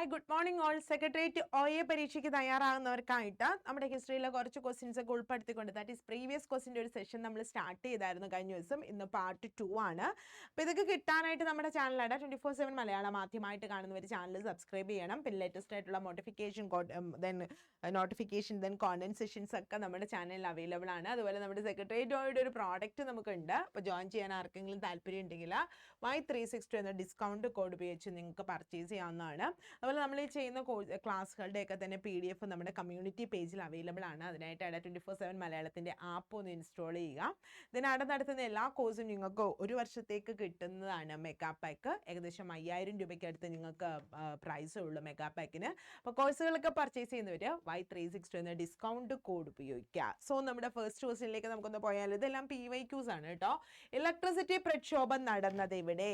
Hi good morning all. Secretariat OA പരീക്ഷയ്ക്ക് തയ്യാറാകുന്നവർക്കായിട്ട് നമ്മുടെ ഹിസ്റ്ററിയിലെ കുറച്ച് ക്വസ്റ്റ്യൻസ് ഒക്കെ ഉൾപ്പെടുത്തിക്കൊണ്ട് ദാറ്റ് ഈസ് പ്രീവിയസ് ക്വസ്റ്റിൻ്റെ ഒരു സെഷൻ നമ്മൾ സ്റ്റാർട്ട് ചെയ്തായിരുന്നു കഴിഞ്ഞ ദിവസം. ഇന്ന് പാർട്ട് 2 ആണ്. അപ്പോൾ ഇതൊക്കെ കിട്ടാനായിട്ട് നമ്മുടെ ചാനലാണ് 24/7 മലയാളം ആദ്യമായിട്ട് കാണുന്നവർ ചാനൽ സബ്സ്ക്രൈബ് ചെയ്യണം. പിന്നെ ലേറ്റസ്റ്റ് ആയിട്ടുള്ള നോട്ടിഫിക്കേഷൻ ദെൻ കോണ്ടന്റ് സെഷൻസ് ഒക്കെ നമ്മുടെ ചാനലിൽ അവൈലബിൾ ആണ്. അതുപോലെ നമ്മുടെ സെക്രട്ടേറിയറ്റ് OAയുടെ ഒരു പ്രോഡക്റ്റ് നമുക്കുണ്ട്. അപ്പോൾ ജോയിൻ ചെയ്യാൻ ആർക്കെങ്കിലും താല്പര്യം ഉണ്ടെങ്കിൽ Y362 എന്ന ഡിസ്കൗണ്ട് കോഡ് ഉപയോഗിച്ച് നിങ്ങൾക്ക് പർച്ചേസ് ചെയ്യാവുന്നതാണ്. അതുപോലെ നമ്മൾ ഈ ചെയ്യുന്ന ക്ലാസ്സുകളുടെയൊക്കെ തന്നെ PDF നമ്മുടെ കമ്മ്യൂണിറ്റി പേജിൽ അവൈലബിൾ ആണ്. അതിനായിട്ട് 24/7 മലയാളത്തിൻ്റെ ആപ്പ് ഒന്ന് ഇൻസ്റ്റാൾ ചെയ്യുക. ഇതിനകത്ത് നടത്തുന്ന എല്ലാ കോഴ്സും നിങ്ങൾക്ക് ഒരു വർഷത്തേക്ക് കിട്ടുന്നതാണ്. മെഗാ പാക്ക് ഏകദേശം 5000 രൂപയ്ക്ക് അടുത്ത് നിങ്ങൾക്ക് പ്രൈസ് ഉള്ളൂ മെഗാ പാക്കിന്. അപ്പോൾ കോഴ്സുകളൊക്കെ പർച്ചേസ് ചെയ്യുന്നവർ Y362 എന്ന ഡിസ്കൗണ്ട് കോഡ് ഉപയോഗിക്കുക. സോ നമ്മുടെ ഫസ്റ്റ് ക്വസ്റ്റ്യനിലേക്ക് നമുക്കൊന്ന് പോയാൽ ഇതെല്ലാം PYQs ആണ് കേട്ടോ. ഇലക്ട്രിസിറ്റി പ്രക്ഷോഭം നടന്നത് ഇവിടെ.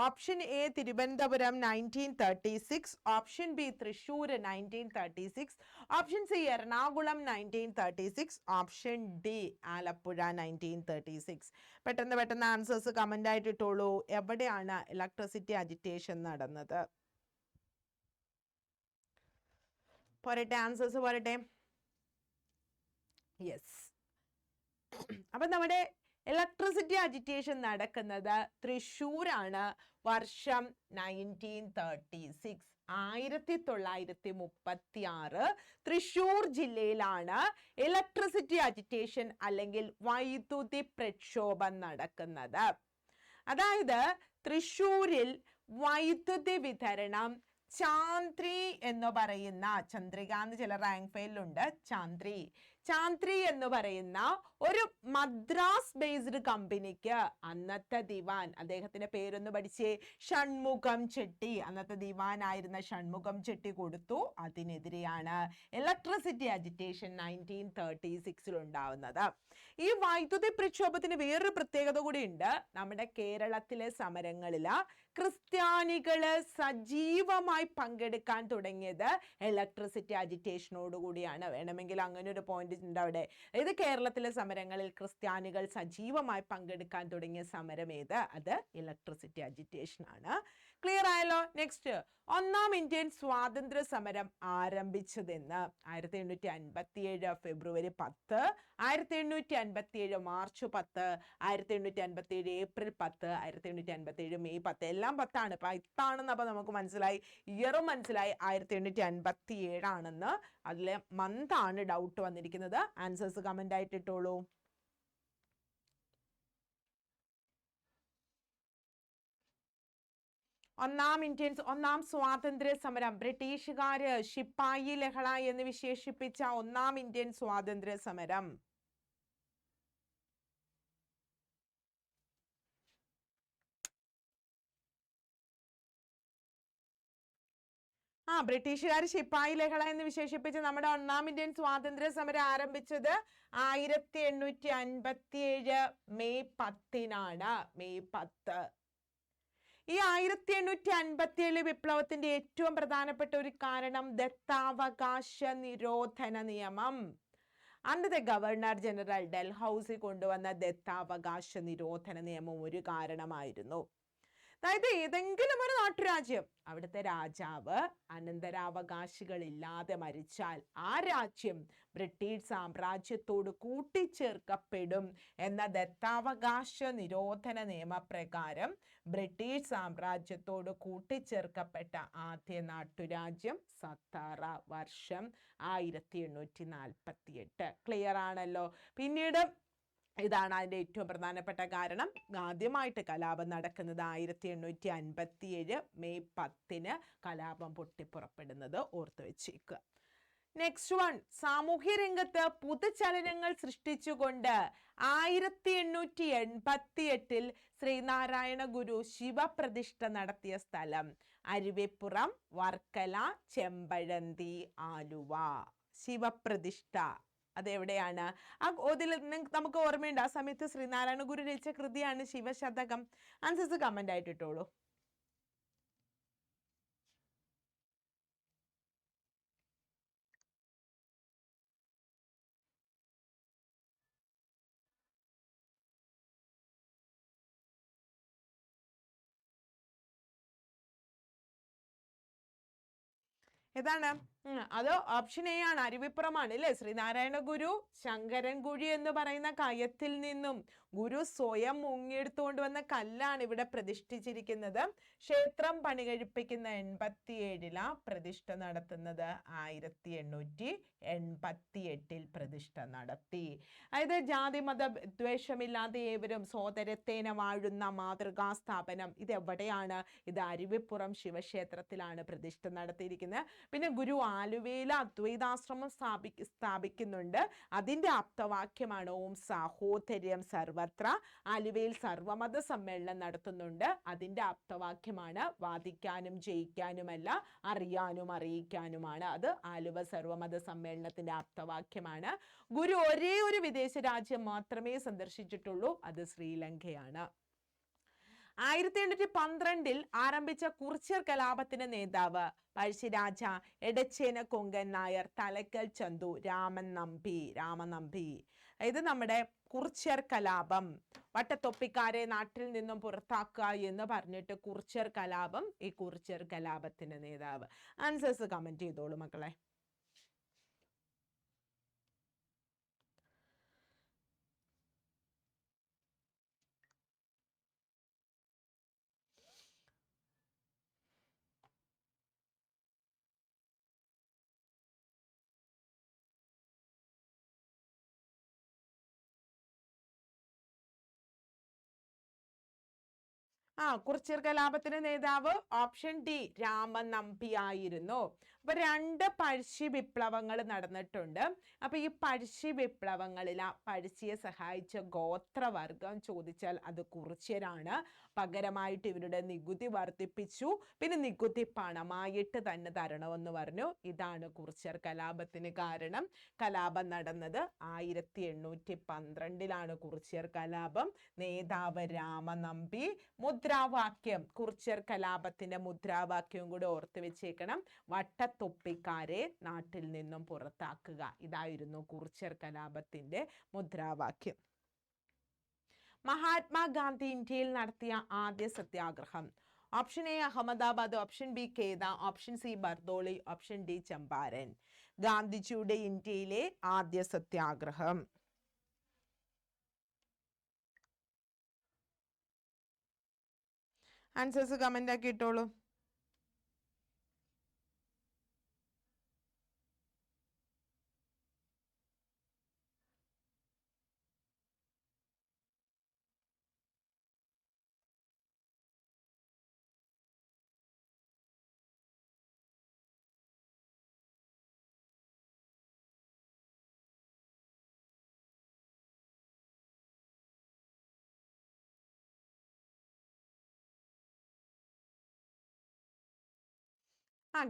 Option A Thiruvananthapuram 1936, option B Thrissur 1936, option C Ernakulam 1936, option D Alappuzha 1936. പെട്ടെന്ന് ആൻസേഴ്സ് കമന്റ് ആയിട്ട് ഇട്ടോളൂ. എവിടെയാണ് ഇലക്ട്രിസിറ്റി അജിറ്റേഷൻ നടന്നത്? പോരട്ടെ, ആൻസേഴ്സ് പോരട്ടെ. യെസ്, അപ്പൊ നമ്മുടെ ഇലക്ട്രിസിറ്റി അജിറ്റേഷൻ നടക്കുന്നത് തൃശ്ശൂരാണ്. വർഷം 1936, 1936 തൃശ്ശൂർ ജില്ലയിലാണ് ഇലക്ട്രിസിറ്റി അജിറ്റേഷൻ അല്ലെങ്കിൽ വൈദ്യുതി പ്രക്ഷോഭം നടക്കുന്നത്. അതായത് തൃശ്ശൂരിൽ വൈദ്യുതി വിതരണം ചാന്ദ്രി എന്ന് പറയുന്ന, ചന്ദ്രിക എന്ന് ചില റാങ്ക് ഫയലിലുണ്ട്, ചാന്ദ്രി എന്ന് പറയുന്ന ഒരു മദ്രാസ് ബേസ്ഡ് കമ്പനിക്ക് അന്നത്തെ ദിവാൻ, അദ്ദേഹത്തിന്റെ പേരൊന്ന് പഠിച്ചേ, ഷൺമുഖം ചെട്ടി, അന്നത്തെ ദിവാനായിരുന്ന ഷൺമുഖം ചെട്ടി കൊടുത്തു. അതിനെതിരെയാണ് ഇലക്ട്രിസിറ്റി അജിറ്റേഷൻ 1936 ഉണ്ടാവുന്നത്. ഈ വൈദ്യുതി പ്രക്ഷോഭത്തിന് വേറൊരു പ്രത്യേകത കൂടി ഉണ്ട്. നമ്മുടെ കേരളത്തിലെ സമരങ്ങളിൽ ക്രിസ്ത്യാനികള് സജീവമായി പങ്കെടുക്കാൻ തുടങ്ങിയത് ഇലക്ട്രിസിറ്റി അജിറ്റേഷനോട് കൂടിയാണ്. വേണമെങ്കിൽ അങ്ങനെ ഒരു പോയിന്റ് ഉണ്ട് അവിടെ. ഇത് കേരളത്തിലെ സമരങ്ങളിൽ ക്രിസ്ത്യാനികൾ സജീവമായി പങ്കെടുക്കാൻ തുടങ്ങിയ സമരം ഏത്? അത് ഇലക്ട്രിസിറ്റി അജിറ്റേഷൻ ആണ്. ക്ലിയർ ആയല്ലോ? നെക്സ്റ്റ്, ഒന്നാം ഇന്ത്യൻ സ്വാതന്ത്ര്യ സമരം ആരംഭിച്ചതെന്ന്. 1857 ഫെബ്രുവരി 10, 1857 മാർച്ച് 10, 1857 ഏപ്രിൽ 10, 1857 മെയ് 10. എല്ലാം 10 ആണ്. 10 അപ്പൊ നമുക്ക് മനസ്സിലായി, ഇയറും മനസ്സിലായി 1857 ആണെന്ന്. അതിലെ മന്ത് ആണ് ഡൗട്ട് വന്നിരിക്കുന്നത്. ആൻസേഴ്സ് കമന്റ് ആയിട്ട് ഇട്ടോളൂ. ഒന്നാം സ്വാതന്ത്ര്യ സമരം, ബ്രിട്ടീഷുകാര് ശിപ്പായി ലഹള എന്ന് വിശേഷിപ്പിച്ച ഒന്നാം ഇന്ത്യൻ സ്വാതന്ത്ര്യ സമരം. ബ്രിട്ടീഷുകാർ ശിപ്പായി ലഹള എന്ന് വിശേഷിപ്പിച്ച് നമ്മുടെ ഒന്നാം ഇന്ത്യൻ സ്വാതന്ത്ര്യ സമരം ആരംഭിച്ചത് 1857 മെയ് 10 മെയ് 10. ഈ 1857 വിപ്ലവത്തിന്റെ ഏറ്റവും പ്രധാനപ്പെട്ട ഒരു കാരണം ദത്താവകാശ നിരോധന നിയമം. അന്നത്തെ ഗവർണർ ജനറൽ ഡൽഹൌസി കൊണ്ടുവന്ന ദത്താവകാശ നിരോധന നിയമം ഒരു കാരണമായിരുന്നു. അതായത് ഏതെങ്കിലും ഒരു നാട്ടുരാജ്യം, അവിടുത്തെ രാജാവ് അനന്തരാവകാശികൾ ഇല്ലാതെ മരിച്ചാൽ ആ രാജ്യം ബ്രിട്ടീഷ് സാമ്രാജ്യത്തോട് കൂട്ടിച്ചേർക്കപ്പെടും എന്ന ദത്താവകാശ നിരോധന നിയമപ്രകാരം ബ്രിട്ടീഷ് സാമ്രാജ്യത്തോട് കൂട്ടിച്ചേർക്കപ്പെട്ട ആദ്യ നാട്ടുരാജ്യം സത്താറ. വർഷം 1848. ക്ലിയർ ആണല്ലോ? പിന്നീട് ഇതാണ് അതിൻ്റെ ഏറ്റവും പ്രധാനപ്പെട്ട കാരണം. ആദ്യമായിട്ട് കലാപം നടക്കുന്നത് 1857 മെയ് 10 കലാപം പൊട്ടിപ്പുറപ്പെടുന്നത് ഓർത്തു വെച്ചേക്കുക. നെക്സ്റ്റ് വൺ, സാമൂഹ്യ രംഗത്ത് പുതുചലനങ്ങൾ സൃഷ്ടിച്ചുകൊണ്ട് 1888 ശ്രീനാരായണ ഗുരു ശിവപ്രതിഷ്ഠ നടത്തിയ സ്ഥലം. അരുവിപ്പുറം, വർക്കല, ചെമ്പഴന്തി, ആലുവ. ശിവപ്രതിഷ്ഠ അതെവിടെയാണ്? അതിൽ നമുക്ക് ഓർമ്മയുണ്ട്, ആ സമയത്ത് ശ്രീനാരായണ ഗുരു രചിച്ച കൃതിയാണ് ശിവശതകം. ആൻസേഴ്സ് കമന്റ് ആയിട്ട് ഇട്ടോളൂ. ഏതാണ്? അത് ഓപ്ഷൻ എ ആണ്, അരുവിപ്പുറമാണ് അല്ലേ. ശ്രീനാരായണ ഗുരു ശങ്കരൻകുഴി എന്ന് പറയുന്ന കയത്തിൽ നിന്നും ഗുരു സ്വയം മുങ്ങിയെടുത്തുകൊണ്ട് വന്ന കല്ലാണ് ഇവിടെ പ്രതിഷ്ഠിച്ചിരിക്കുന്നത്. ക്ഷേത്രം പണി കഴിപ്പിക്കുന്ന 87 പ്രതിഷ്ഠ നടത്തുന്നത് 1888 പ്രതിഷ്ഠ നടത്തി. അതായത് ജാതി മത ദ്വേഷമില്ലാതെ ഏവരും സോദരത്തേന വാഴുന്ന മാതൃകാ സ്ഥാപനം ഇത് എവിടെയാണ്? ഇത് അരുവിപ്പുറം ശിവക്ഷേത്രത്തിലാണ് പ്രതിഷ്ഠ നടത്തിയിരിക്കുന്നത്. പിന്നെ ഗുരു ആലുവയിലെ അദ്വൈതാശ്രമം സ്ഥാപിക്കുന്നുണ്ട്. അതിന്റെ ആപ്തവാക്യമാണ് ഓം സാഹോദര്യം സർവത്ര. ആലുവയിൽ സർവമത സമ്മേളനം നടത്തുന്നുണ്ട്. അതിന്റെ ആപ്തവാക്യമാണ് വാദിക്കാനും ജയിക്കാനുമല്ല അറിയാനും അറിയിക്കാനുമാണ്. അത് ആലുവ സർവമത സമ്മേളനത്തിന്റെ ആപ്തവാക്യമാണ്. ഗുരു ഒരേ ഒരു വിദേശ രാജ്യം മാത്രമേ സന്ദർശിച്ചിട്ടുള്ളൂ, അത് ശ്രീലങ്കയാണ്. 1812 ആരംഭിച്ച കുറിച്യർ കലാപത്തിന്റെ നേതാവ് പഴശ്ശിരാജ, എടച്ചേന കൊങ്കൻ നായർ, തലക്കൽ ചന്തു, രാമനമ്പി. ഇത് നമ്മുടെ കുറിച്യർ കലാപം. വട്ടത്തൊപ്പിക്കാരെ നാട്ടിൽ നിന്നും പുറത്താക്കുക എന്ന് പറഞ്ഞിട്ട് കുറിച്യർ കലാപം. ഈ കുറിച്യർ കലാപത്തിന്റെ നേതാവ്. ആൻസേഴ്സ് കമന്റ് ചെയ്തോളൂ മക്കളെ. കുറിച്യർ കലാപത്തിന്റെ നേതാവ് ഓപ്ഷൻ ഡി രാമനമ്പി ആയിരുന്നു. അപ്പൊ 2 പഴശ്ശി വിപ്ലവങ്ങൾ നടന്നിട്ടുണ്ട്. അപ്പൊ ഈ പഴശ്ശി വിപ്ലവങ്ങളിൽ പഴശ്ശിയെ സഹായിച്ച ഗോത്രവർഗം ചോദിച്ചാൽ അത് കുറിച്യരാണ്. പകരമായിട്ട് ഇവരുടെ നികുതി വർദ്ധിപ്പിച്ചു. പിന്നെ നികുതി പണമായിട്ട് തന്നെ തരണമെന്ന് പറഞ്ഞു. ഇതാണ് കുറിച്യർ കലാപത്തിന് കാരണം. കലാപം നടന്നത് 1812 കുറിച്യർ കലാപം. നേതാവ് രാമനമ്പി. മുദ്രാവാക്യം, കുറിച്യർ കലാപത്തിന്റെ മുദ്രാവാക്യം കൂടെ ഓർത്ത് വെച്ചേക്കണം. വട്ടത്തൊപ്പിക്കാരെ നാട്ടിൽ നിന്നും പുറത്താക്കുക. ഇതായിരുന്നു കുറിച്യർ കലാപത്തിന്റെ മുദ്രാവാക്യം. മഹാത്മാഗാന്ധി ഇന്ത്യയിൽ നടത്തിയ ആദ്യ സത്യാഗ്രഹം. Option A Ahmedabad, option B Kheda, option C Bardoli, option D Champaran. ഗാന്ധിജിയുടെ ഇന്ത്യയിലെ ആദ്യ സത്യാഗ്രഹം. ആൻസേഴ്സ് കമന്റ് ആക്കി ഇട്ടോളൂ.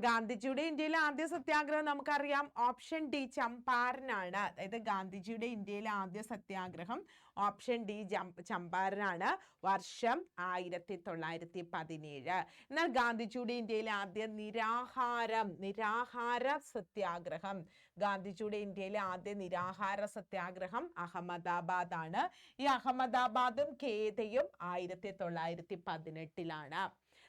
ഗാന്ധിജിയുടെ ഇന്ത്യയിലെ ആദ്യ സത്യാഗ്രഹം നമുക്കറിയാം. ഓപ്ഷൻ ഡി ചമ്പാരനാണ്. അതായത് ഗാന്ധിജിയുടെ ഇന്ത്യയിലെ ആദ്യ സത്യാഗ്രഹം ഓപ്ഷൻ ഡി ചമ്പാരനാണ്. വർഷം 1917. എന്നാൽ ഗാന്ധിജിയുടെ ഇന്ത്യയിലെ ആദ്യ നിരാഹാര സത്യാഗ്രഹം, ഗാന്ധിജിയുടെ ഇന്ത്യയിലെ ആദ്യ നിരാഹാര സത്യാഗ്രഹം അഹമ്മദാബാദ് ആണ്. ഈ അഹമ്മദാബാദും കേദയും 1918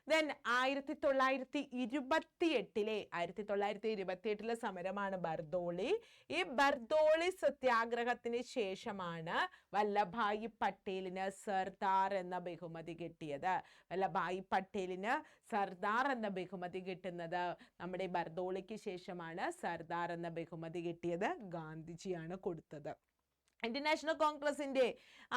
ദെൻ 1928 സമരമാണ് ബർദോളി. ഈ ബർദോളി സത്യാഗ്രഹത്തിന് ശേഷമാണ് വല്ലഭായി പട്ടേലിന് സർദാർ എന്ന ബഹുമതി കിട്ടിയത്. വല്ലഭായി പട്ടേലിന് സർദാർ എന്ന ബഹുമതി കിട്ടുന്നത് നമ്മുടെ ബർദോളിക്ക് ശേഷമാണ്. സർദാർ എന്ന ബഹുമതി കിട്ടിയത് ഗാന്ധിജിയാണ് കൊടുത്തത്. ഇന്ത്യൻ നാഷണൽ കോൺഗ്രസിന്റെ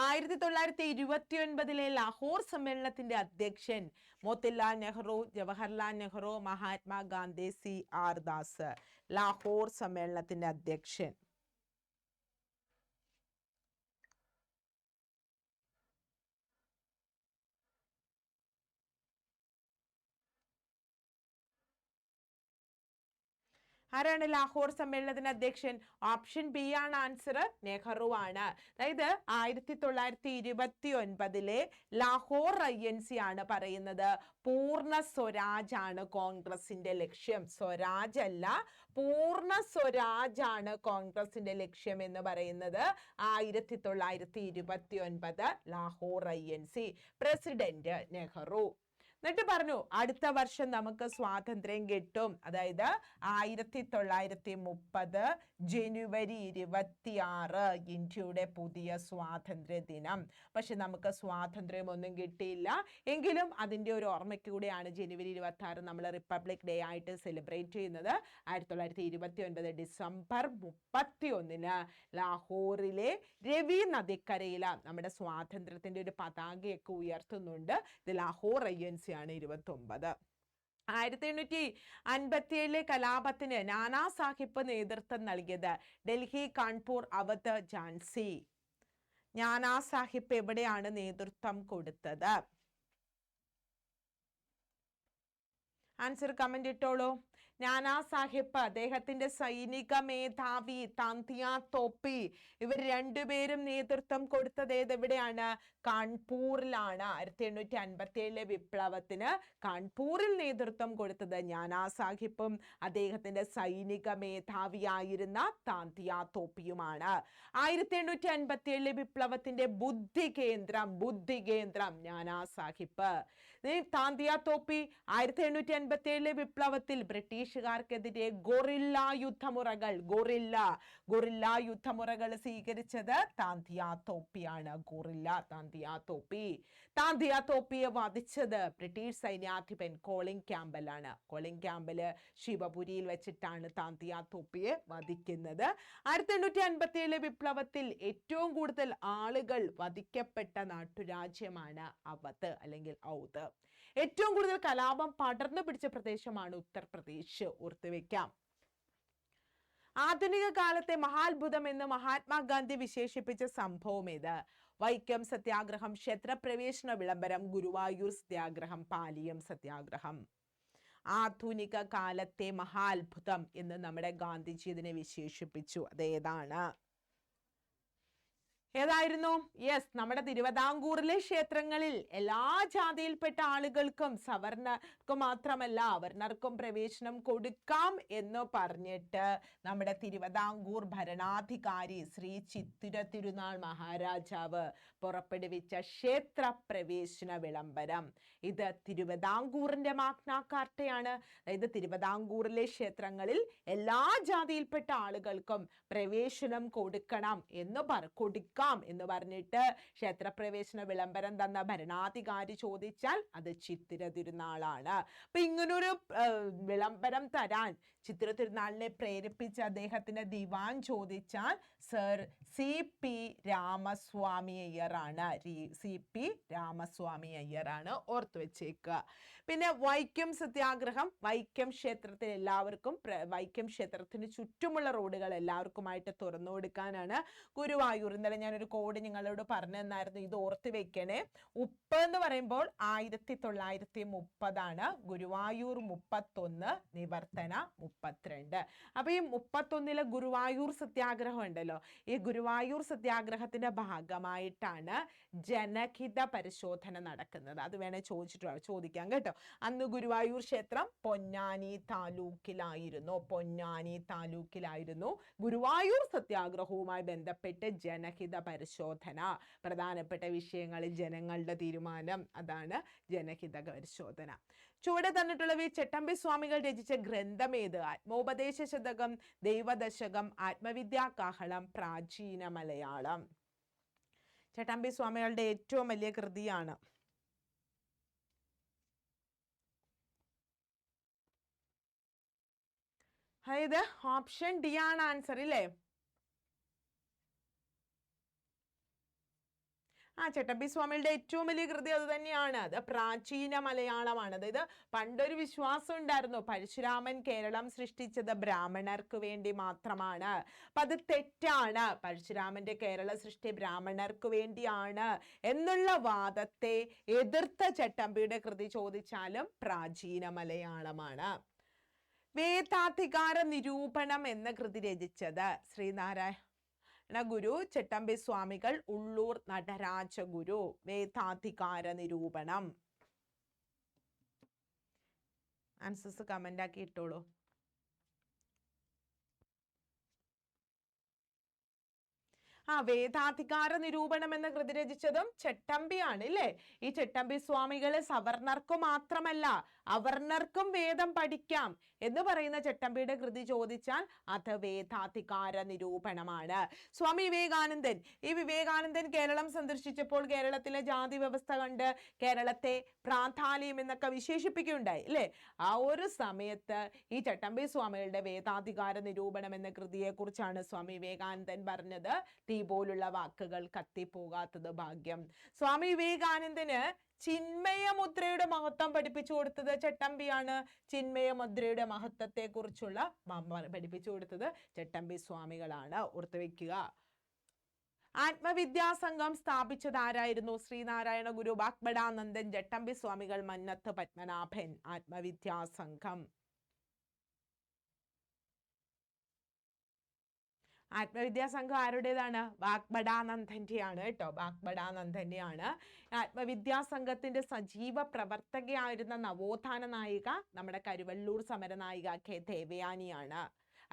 1929 ലാഹോർ സമ്മേളനത്തിന്റെ അധ്യക്ഷൻ മോത്തിലാൽ നെഹ്റു, ജവഹർലാൽ നെഹ്റു, മഹാത്മാഗാന്ധി, CR ദാസ്. ലാഹോർ സമ്മേളനത്തിന്റെ അധ്യക്ഷൻ. ആരാണ് ലാഹോർ സമ്മേളനത്തിന്റെ അധ്യക്ഷൻ? ഓപ്ഷൻ ബി ആണ് ആൻസർ, നെഹ്റു ആണ്. അതായത് 1929 ലാഹോർ INC ആണ് പറയുന്നത് പൂർണ്ണ സ്വരാജ് ആണ് കോൺഗ്രസിന്റെ ലക്ഷ്യം. സ്വരാജ് അല്ല, പൂർണ്ണ സ്വരാജ് ആണ് കോൺഗ്രസിന്റെ ലക്ഷ്യം എന്ന് പറയുന്നത് 1929 ലാഹോർ INC. പ്രസിഡന്റ് നെഹ്റു. എന്നിട്ട് പറഞ്ഞു അടുത്ത വർഷം നമുക്ക് സ്വാതന്ത്ര്യം കിട്ടും. അതായത് 1930 ജനുവരി 26 ഇന്ത്യയുടെ പുതിയ സ്വാതന്ത്ര്യ ദിനം. പക്ഷെ നമുക്ക് സ്വാതന്ത്ര്യം ഒന്നും കിട്ടിയില്ല. എങ്കിലും അതിൻ്റെ ഒരു ഓർമ്മയ്ക്ക് കൂടിയാണ് ജനുവരി 26 നമ്മൾ റിപ്പബ്ലിക് ഡേ ആയിട്ട് സെലിബ്രേറ്റ് ചെയ്യുന്നത്. 1929 ഡിസംബർ 31 ലാഹോറിലെ രവി നദിക്കരയിൽ നമ്മുടെ സ്വാതന്ത്ര്യത്തിന്റെ ഒരു പതാകയൊക്കെ ഉയർത്തുന്നുണ്ട്. ഇത് ലാഹോർ റെജൻസി ആണ് 29. 1857 കലാപത്തിന് നാനാ സാഹിബ് നേതൃത്വം നൽകിയത് ഡൽഹി, കാൺപൂർ, അവധ്, ഝാൻസി. നാനാ സാഹിബ് എവിടെയാണ് നേതൃത്വം കൊടുത്തത്? ആൻസർ കമന്റ് ഇട്ടോളൂ. നാനാ സാഹിബ് അദ്ദേഹത്തിന്റെ സൈനിക മേധാവി താന്തിയ തോപ്പി ഇവർ രണ്ടുപേരും നേതൃത്വം കൊടുത്തത് എവിടെയാണ്? കാൺപൂരിലാണ്. 1857 വിപ്ലവത്തിന് കാൺപൂരിൽ നേതൃത്വം കൊടുത്തത് നാനാ സാഹിബും അദ്ദേഹത്തിന്റെ സൈനിക മേധാവിയായിരുന്ന താന്തിയ തോപ്പിയുമാണ്. 1857 വിപ്ലവത്തിന്റെ ബുദ്ധി കേന്ദ്രം നാനാ സാഹിബ്. താന്തിയ തോപ്പി 1857 വിപ്ലവത്തിൽ ബ്രിട്ടീഷുകാർക്കെതിരെ ഗൊറില്ല യുദ്ധമുറകൾ സ്വീകരിച്ചത് താന്തിയ തോപ്പിയാണ്. താന്തിയ തോപ്പിയെ വധിച്ചത് ബ്രിട്ടീഷ് സൈന്യാധിപൻ കോളിൻ ക്യാമ്പലാണ്. കോളിൻ ക്യാമ്പല് ശിവപുരിയിൽ വെച്ചിട്ടാണ് താന്തിയ തോപ്പിയെ വധിക്കുന്നത്. 1857 വിപ്ലവത്തിൽ ഏറ്റവും കൂടുതൽ ആളുകൾ വധിക്കപ്പെട്ട നാട്ടുരാജ്യമാണ് അവധ് അല്ലെങ്കിൽ ഔധ്. ഏറ്റവും കൂടുതൽ കലാപം പടർന്നു പിടിച്ച പ്രദേശമാണ് ഉത്തർപ്രദേശ്. ഓർത്തുവെക്കാം. ആധുനിക കാലത്തെ മഹാത്ഭുതം എന്ന് മഹാത്മാഗാന്ധി വിശേഷിപ്പിച്ച സംഭവം ഏത്? വൈക്കം സത്യാഗ്രഹം, ക്ഷേത്രപ്രവേശന വിളംബരം, ഗുരുവായൂർ സത്യാഗ്രഹം, പാലിയം സത്യാഗ്രഹം. ആധുനിക കാലത്തെ മഹാത്ഭുതം എന്ന് നമ്മുടെ ഗാന്ധിജി ഇതിനെ വിശേഷിപ്പിച്ചു. അതേതാണ്? ഏതായിരുന്നു? യെസ്, നമ്മുടെ തിരുവിതാംകൂറിലെ ക്ഷേത്രങ്ങളിൽ എല്ലാ ജാതിയിൽപ്പെട്ട ആളുകൾക്കും സവർണർക്കും മാത്രമല്ല അവർണർക്കും പ്രവേശനം കൊടുക്കാം എന്ന് പറഞ്ഞിട്ട് നമ്മുടെ തിരുവിതാംകൂർ ഭരണാധികാരി ശ്രീ ചിത്തിര തിരുനാൾ മഹാരാജാവ് പുറപ്പെടുവിച്ച ക്ഷേത്ര പ്രവേശന വിളംബരം. ഇത് തിരുവിതാംകൂറിന്റെ മാഗ്ന കാർട്ടയാണ്. അതായത് തിരുവിതാംകൂറിലെ ക്ഷേത്രങ്ങളിൽ എല്ലാ ജാതിയിൽപ്പെട്ട ആളുകൾക്കും പ്രവേശനം കൊടുക്കണം എന്ന് എന്ന് പറഞ്ഞിട്ട് ക്ഷേത്രപ്രവേശന വിളംബരം തന്ന ഭരണാധികാരി ചോദിച്ചാൽ അത് ചിത്തിര തിരുനാളാണ്. അപ്പൊ ഇങ്ങനൊരു വിളംബരം തരാൻ ചിത്തിര തിരുനാളിനെ പ്രേരിപ്പിച്ച അദ്ദേഹത്തിന്റെ ദിവാൻ ചോദിച്ചാൽ സർ CP രാമസ്വാമി അയ്യറാണ്. CP രാമസ്വാമി അയ്യറാണ്. ഓർത്തു വെച്ചേക്കുക. പിന്നെ വൈക്കം സത്യാഗ്രഹം. വൈക്കം ക്ഷേത്രത്തിൽ എല്ലാവർക്കും വൈക്കം ക്ഷേത്രത്തിന് ചുറ്റുമുള്ള റോഡുകൾ എല്ലാവർക്കുമായിട്ട് തുറന്നു കൊടുക്കാനാണ്. ഗുരുവായൂർ ഇന്നലെ ഞാനൊരു കോഡ് നിങ്ങളോട് പറഞ്ഞു തന്നായിരുന്നു, ഇത് ഓർത്ത് വെക്കണേ. ഉപ്പ് എന്ന് പറയുമ്പോൾ 1930 ഗുരുവായൂർ 31, നിവർത്തന 32. അപ്പൊ ഈ 31 ഗുരുവായൂർ സത്യാഗ്രഹം ഉണ്ടല്ലോ, ഈ ഗുരുവായൂർ സത്യാഗ്രഹത്തിന്റെ ഭാഗമായിട്ടാണ് ജനഹിത പരിശോധന നടക്കുന്നത്. അത് വേണേ ചോദിക്കാം കേട്ടോ. അന്ന് ഗുരുവായൂർ ക്ഷേത്രം പൊന്നാനി താലൂക്കിലായിരുന്നു. ഗുരുവായൂർ സത്യാഗ്രഹവുമായി ബന്ധപ്പെട്ട് ജനഹിത പരിശോധന, പ്രധാനപ്പെട്ട വിഷയങ്ങളിൽ ജനങ്ങളുടെ തീരുമാനം, അതാണ് ജനഹിത പരിശോധന. ചുവടെ തന്നിട്ടുള്ളവ ചട്ടമ്പി സ്വാമികൾ രചിച്ച ഗ്രന്ഥം ഏത്? ആത്മോപദേശ ശതകം, ദൈവദശകം, ആത്മവിദ്യാകാഹളം, പ്രാചീന മലയാളം. ചട്ടമ്പി സ്വാമികളുടെ ഏറ്റവും വലിയ കൃതിയാണ്. അതായത് ഓപ്ഷൻ ഡി ആണ് ആൻസർ ഇല്ലേ? ചട്ടമ്പി സ്വാമികളുടെ ഏറ്റവും വലിയ കൃതി അത് തന്നെയാണ്. അത് പ്രാചീന മലയാളമാണ്. അതായത് പണ്ടൊരു വിശ്വാസം ഉണ്ടായിരുന്നു, പരശുരാമൻ കേരളം സൃഷ്ടിച്ചത് ബ്രാഹ്മണർക്ക് വേണ്ടി മാത്രമാണ്. അപ്പൊ അത് തെറ്റാണ്. പരശുരാമന്റെ കേരള സൃഷ്ടി ബ്രാഹ്മണർക്ക് വേണ്ടിയാണ് എന്നുള്ള വാദത്തെ എതിർത്ത ചട്ടമ്പിയുടെ കൃതി ചോദിച്ചാലും പ്രാചീന മലയാളമാണ്. വേദാധികാര നിരൂപണം എന്ന കൃതി രചിച്ചത് ശ്രീനാരായണ ഗുരു, ചട്ടമ്പി സ്വാമികൾ, ഉള്ളൂർ നടരാജഗുരു. വേദാധികാര നിരൂപണം. ആൻസേഴ്സ് കമന്റ് ആക്കി ഇട്ടോളൂ. വേദാധികാര നിരൂപണം എന്ന കൃതി രചിച്ചതും ചട്ടമ്പിയാണ് അല്ലേ? ഈ ചട്ടമ്പി സ്വാമികള് സവർണർക്കു മാത്രമല്ല അവർണർക്കും വേദം പഠിക്കാം എന്ന് പറയുന്ന ചട്ടമ്പിയുടെ കൃതി ചോദിച്ചാൽ അത് വേദാധികാര നിരൂപണമാണ്. സ്വാമി വിവേകാനന്ദൻ, ഈ വിവേകാനന്ദൻ കേരളം സന്ദർശിച്ചപ്പോൾ കേരളത്തിലെ ജാതി വ്യവസ്ഥ കണ്ട് കേരളത്തെ പ്രാധാന്യം എന്നൊക്കെ വിശേഷിപ്പിക്കുകയുണ്ടായി അല്ലേ? ആ ഒരു സമയത്ത് ഈ ചട്ടമ്പി സ്വാമികളുടെ വേദാധികാര നിരൂപണം എന്ന കൃതിയെ കുറിച്ചാണ് സ്വാമി വിവേകാനന്ദൻ പറഞ്ഞത്, തീ പോലുള്ള വാക്കുകൾ കത്തിപ്പോകാത്തത് ഭാഗ്യം. സ്വാമി വിവേകാനന്ദന് ചിന്മയ മുദ്രയുടെ മഹത്വം പഠിപ്പിച്ചു കൊടുത്തത് ചട്ടമ്പിയാണ്. ചിന്മയ മുദ്രയുടെ മഹത്വത്തെ കുറിച്ചുള്ള പഠിപ്പിച്ചു കൊടുത്തത് ചട്ടമ്പി സ്വാമികളാണ്, ഓർത്തുവെക്കുക. ആത്മവിദ്യാസംഘം സ്ഥാപിച്ചത് ആരായിരുന്നു? ശ്രീനാരായണ ഗുരു, വാഗ്ബടാനന്ദൻ, ചട്ടമ്പി സ്വാമികൾ, മന്നത്ത് പത്മനാഭൻ. ആത്മവിദ്യാസംഘം. ആത്മവിദ്യാസംഘം ആരുടേതാണ്? വാഗ്ബടാനന്ദന്റെയാണ് കേട്ടോ, വാഗ്ബടാനന്ദന്റെയാണ്. ആത്മവിദ്യാസംഘത്തിന്റെ സജീവ പ്രവർത്തകയായിരുന്ന നവോത്ഥാന നായിക നമ്മുടെ കരുവള്ളൂർ സമരനായിക കെ ദേവയാനിയാണ്.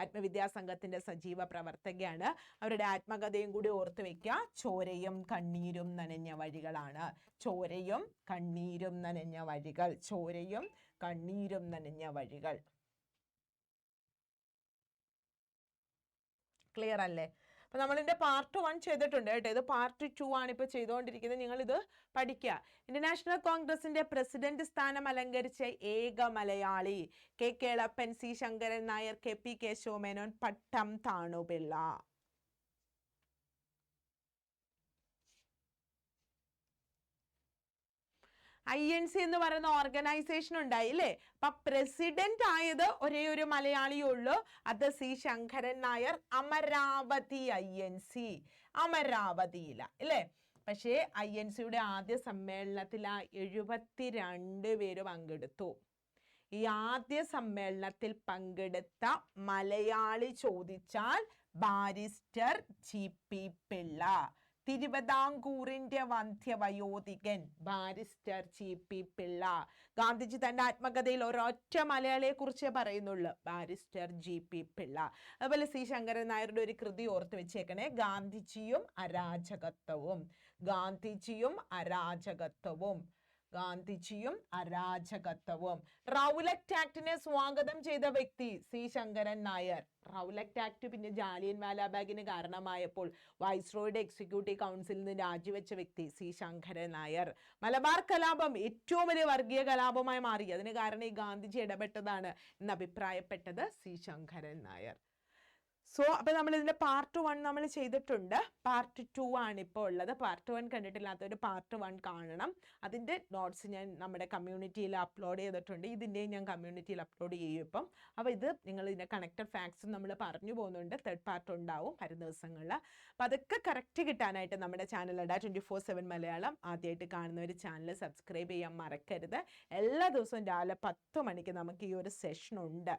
ആത്മവിദ്യാസംഘത്തിന്റെ സജീവ പ്രവർത്തകയാണ്. അവരുടെ ആത്മകഥയും കൂടി ഓർത്തു വെക്കുക. ചോരയും കണ്ണീരും നനഞ്ഞ വഴികളാണ്. ചോരയും കണ്ണീരും നനഞ്ഞ വഴികൾ. ചോരയും കണ്ണീരും നനഞ്ഞ വഴികൾ. ക്ലിയർ അല്ലേ? അപ്പൊ നമ്മളിതിന്റെ പാർട്ട് 1 ചെയ്തിട്ടുണ്ട് കേട്ടോ. ഇത് പാർട്ട് 2 ആണ് ഇപ്പൊ ചെയ്തുകൊണ്ടിരിക്കുന്നത്. നിങ്ങൾ ഇത് പഠിക്കുക. ഇന്റർനാഷണൽ കോൺഗ്രസിന്റെ പ്രസിഡന്റ് സ്ഥാനം അലങ്കരിച്ച ഏക Malayali? K Kelappan, C Sankaran Nair, K P Kesavamenon, Pattom Thanupillai. INC എന്ന് പറയുന്ന ഓർഗനൈസേഷൻ ഉണ്ടായി അല്ലേ? അപ്പൊ പ്രസിഡന്റ് ആയത് ഒരേ ഒരു മലയാളിയേ ഉള്ളൂ, അത് സി ശങ്കരൻ നായർ. അമരാവതി INC, അമരാവതിയില അല്ലേ? പക്ഷേ INCയുടെ ആദ്യ സമ്മേളനത്തിൽ 72 പേര് പങ്കെടുത്തു. ഈ ആദ്യ സമ്മേളനത്തിൽ പങ്കെടുത്ത മലയാളി ചോദിച്ചാൽ ബാരിസ്റ്റർ GP പിള്ള. തിരുവിതാംകൂറിന്റെ വന്ധ്യവയോധികൻ ബാരിസ്റ്റർ GP പിള്ള. ഗാന്ധിജി തന്റെ ആത്മകഥയിൽ ഒരൊറ്റ മലയാളിയെ കുറിച്ച് പറയുന്നുള്ളൂ, ബാരിസ്റ്റർ GP പിള്ള. അതുപോലെ സി ശങ്കരൻ നായരുടെ ഒരു കൃതി ഓർത്ത് വെച്ചേക്കണേ, ഗാന്ധിജിയും അരാജകത്വവും. ഗാന്ധിജിയും അരാജകത്വവും. ഗാന്ധിജിയും അരാജകത്വവും. റൗലറ്റ് ആക്ടിനെ സ്വാഗതം ചെയ്ത വ്യക്തി C Sankaran Nair. Rowlatt act പിന്നെ ജാലിയൻ വാലാബാഗിന് കാരണമായപ്പോൾ വൈസ്രോയുടെ എക്സിക്യൂട്ടീവ് കൗൺസിലിൽ നിന്ന് രാജിവെച്ച വ്യക്തി സി ശങ്കരൻ നായർ. മലബാർ കലാപം ഏറ്റവും വലിയ വർഗീയ കലാപമായി മാറി, അതിന് കാരണം ഈ ഗാന്ധിജി ഇടപെട്ടതാണ് എന്ന് അഭിപ്രായപ്പെട്ടത് സി ശങ്കരൻ നായർ. അപ്പൊ നമ്മൾ ഇതിന്റെ പാർട്ട് 1 നമ്മൾ ചെയ്തിട്ടുണ്ട്. പാർട്ട് 2 ആണ് ഇപ്പോൾ ഉള്ളത്. പാർട്ട് 1 കണ്ടിട്ടില്ലാത്തവർ പാർട്ട് 1 കാണണം. അതിന്റെ നോട്ട്സ് ഞാൻ നമ്മുടെ കമ്മ്യൂണിറ്റിയിൽ അപ്ലോഡ് ചെയ്തിട്ടുണ്ട്. ഇതിൻ്റെയും ഞാൻ കമ്മ്യൂണിറ്റിയിൽ അപ്ലോഡ് ചെയ്യും ഇപ്പം. അപ്പോൾ ഇത് നിങ്ങൾ ഇതിന്റെ കണക്റ്റഡ് ഫാക്ട്സും നമ്മൾ പറഞ്ഞു പോകുന്നുണ്ട്. 3rd പാർട്ട് ഉണ്ടാവും വരും ദിവസങ്ങളിൽ. അപ്പം അതൊക്കെ കറക്റ്റ് കിട്ടാനായിട്ട് നമ്മുടെ ചാനൽ അഡ 24/7 മലയാളം ആദ്യമായിട്ട് കാണുന്നവർ ചാനൽ സബ്സ്ക്രൈബ് ചെയ്യാൻ മറക്കരുത്. എല്ലാ ദിവസവും രാവിലെ 10 മണിക്ക് നമുക്ക് ഈ ഒരു സെഷൻ ഉണ്ട്.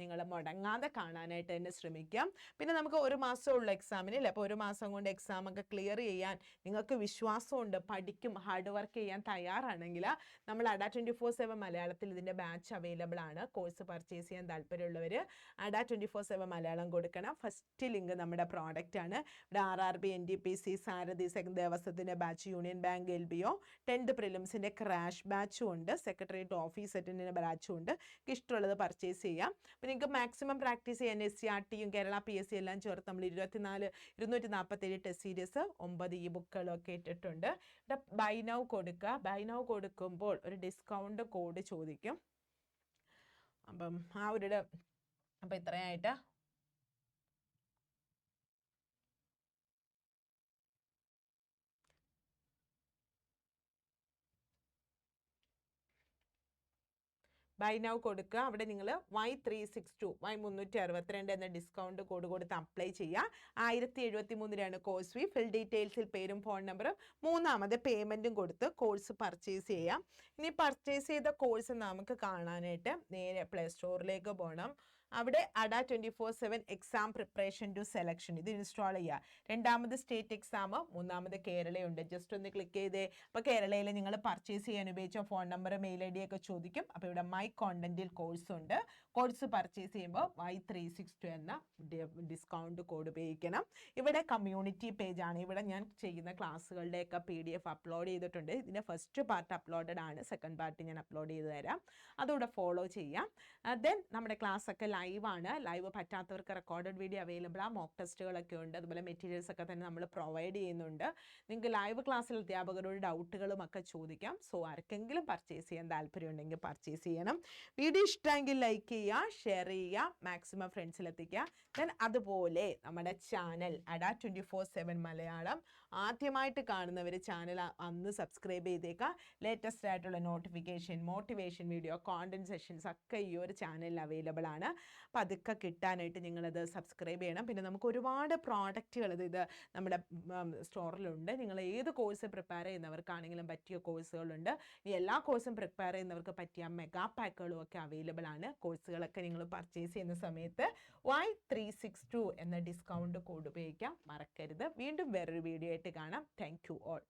നിങ്ങൾ മുടങ്ങാതെ കാണാനായിട്ട് തന്നെ ശ്രമിക്കുക. പിന്നെ നമുക്ക് ഒരു മാസമുള്ള എക്സാമിന് അല്ലേ? അപ്പോൾ ഒരു മാസം കൊണ്ട് എക്സാം ഒക്കെ ക്ലിയർ ചെയ്യാൻ നിങ്ങൾക്ക് വിശ്വാസമുണ്ട്, പഠിക്കും, ഹാർഡ് വർക്ക് ചെയ്യാൻ തയ്യാറാണെങ്കിൽ നമ്മൾ അഡ 24/7 മലയാളത്തിൽ ഇതിൻ്റെ ബാച്ച് അവൈലബിൾ ആണ്. കോഴ്സ് പർച്ചേസ് ചെയ്യാൻ താല്പര്യമുള്ളവർ അഡ 24/7 മലയാളം കൊടുക്കണം. ഫസ്റ്റ് ലിങ്ക് നമ്മുടെ പ്രോഡക്റ്റ് ആണ്. ഇവിടെ RRB, NTPC, സാരഥി, ദേവസ്വത്തിൻ്റെ batch, union bank, LBO, 10th പ്രിലിംസിൻ്റെ ക്രാഷ് ബാച്ചും ഉണ്ട്, സെക്രട്ടേറിയറ്റ് ഓഫീസ് അറ്റൻഡിൻ്റെ ബാച്ചും ഉണ്ട്. ഇഷ്ടമുള്ളത് പർച്ചേസ് ചെയ്യാം. അപ്പോൾ നിങ്ങൾക്ക് മാക്സിമം പ്രാക്ടീസ് ചെയ്യാൻ SCRTയും കേരള PSC എല്ലാം ചേർത്ത് നമ്മൾ 247 ടെസ്റ്റ് സീരീസ് 9 ബുക്കുകളൊക്കെ ഇട്ടിട്ടുണ്ട്. ഇവിടെ ബൈ നൗ കൊടുക്കുക. ബൈ നൗ കൊടുക്കുമ്പോൾ ഒരു ഡിസ്കൗണ്ട് കോഡ് ചോദിക്കും. അപ്പം അപ്പം ഇത്രയായിട്ട് ബൈ നൗ കൊടുക്കുക. അവിടെ നിങ്ങൾ Y362 Y362 എന്ന ഡിസ്കൗണ്ട് കോഡ് കൊടുത്ത് അപ്ലൈ ചെയ്യുക. 1073 കോഴ്സ് ഫീ. ഫിൽ ഡീറ്റെയിൽസിൽ പേരും ഫോൺ നമ്പറും 3ാമത് പേയ്മെൻറ്റും കൊടുത്ത് കോഴ്സ് പർച്ചേസ് ചെയ്യാം. ഇനി പർച്ചേസ് ചെയ്ത കോഴ്സ് നമുക്ക് കാണാനായിട്ട് നേരെ പ്ലേ സ്റ്റോറിലേക്ക് പോകണം. അവിടെ അഡ 24/7 എക്സാം പ്രിപ്പറേഷൻ ടു സെലക്ഷൻ ഇത് ഇൻസ്റ്റാൾ ചെയ്യുക. 2ാമത് സ്റ്റേറ്റ് എക്സാം, 3ാമത് കേരളയുണ്ട്. ജസ്റ്റ് ഒന്ന് ക്ലിക്ക് ചെയ്തേ. അപ്പോൾ കേരളയിൽ നിങ്ങൾ പർച്ചേസ് ചെയ്യാൻ ഉപയോഗിച്ച ഫോൺ നമ്പർ, മെയിൽ ID ഒക്കെ ചോദിക്കും. അപ്പോൾ ഇവിടെ മൈ കോണ്ടന്റിൽ കോഴ്സ് ഉണ്ട്. കോഴ്സ് പർച്ചേസ് ചെയ്യുമ്പോൾ Y362 എന്ന ഡിസ്കൗണ്ട് കോഡ് ഉപയോഗിക്കണം. ഇവിടെ കമ്മ്യൂണിറ്റി പേജ് ആണ്. ഇവിടെ ഞാൻ ചെയ്യുന്ന ക്ലാസ്സുകളുടെയൊക്കെ PDF അപ്ലോഡ് ചെയ്തിട്ടുണ്ട്. ഇതിൻ്റെ ഫസ്റ്റ് പാർട്ട് അപ്ലോഡഡ് ആണ്, സെക്കൻഡ് പാർട്ട് ഞാൻ അപ്ലോഡ് ചെയ്ത് തരാം. അതുകൂടെ ഫോളോ ചെയ്യാം. ദെൻ നമ്മുടെ ക്ലാസ്സൊക്കെ ലൈവാണ്. ലൈവ് പറ്റാത്തവർക്ക് റെക്കോർഡഡ് വീഡിയോ അവൈലബിൾ ആണ്. മോക്ക് ടെസ്റ്റുകളൊക്കെ ഉണ്ട്. അതുപോലെ മെറ്റീരിയൽസ് ഒക്കെ തന്നെ നമ്മൾ പ്രൊവൈഡ് ചെയ്യുന്നുണ്ട്. നിങ്ങൾക്ക് ലൈവ് ക്ലാസ്സിൽ അധ്യാപകരോട് ഡൗട്ടുകളും ഒക്കെ ചോദിക്കാം. സോ ആർക്കെങ്കിലും പർച്ചേസ് ചെയ്യാൻ താല്പര്യമുണ്ടെങ്കിൽ പർച്ചേസ് ചെയ്യണം. വീഡിയോ ഇഷ്ടമെങ്കിൽ ലൈക്ക് ചെയ്യുക, ഷെയർ ചെയ്യുക, മാക്സിമം ഫ്രണ്ട്സിലെത്തിക്കുക. ദെൻ അതുപോലെ നമ്മുടെ ചാനൽ അഡാ 24/7 മലയാളം ആദ്യമായിട്ട് കാണുന്നവർ ചാനൽ അന്ന് സബ്സ്ക്രൈബ് ചെയ്തേക്കുക. ലേറ്റസ്റ്റ് ആയിട്ടുള്ള notification, motivation video, content sessions ഒക്കെ ഈ ഒരു ചാനലിൽ അവൈലബിൾ ആണ്. അപ്പോൾ അതൊക്കെ കിട്ടാനായിട്ട് നിങ്ങളത് സബ്സ്ക്രൈബ് ചെയ്യണം. പിന്നെ നമുക്ക് ഒരുപാട് പ്രോഡക്റ്റുകൾ ഇത് നമ്മുടെ സ്റ്റോറിലുണ്ട്. നിങ്ങൾ ഏത് കോഴ്സ് പ്രിപ്പയർ ചെയ്യുന്നവർക്കാണെങ്കിലും പറ്റിയ കോഴ്സുകളുണ്ട്. ഈ എല്ലാ കോഴ്സും പ്രിപ്പയർ ചെയ്യുന്നവർക്ക് പറ്റിയ മെഗാ പാക്കുകളും ഒക്കെ അവൈലബിൾ ആണ്. കോഴ്സുകളൊക്കെ നിങ്ങൾ പർച്ചേസ് ചെയ്യുന്ന സമയത്ത് Y362 എന്ന ഡിസ്കൗണ്ട് കോഡ് ഉപയോഗിക്കാൻ മറക്കരുത്. വീണ്ടും വേറൊരു വീഡിയോ ആയിട്ട് കാണാം. Thank you all.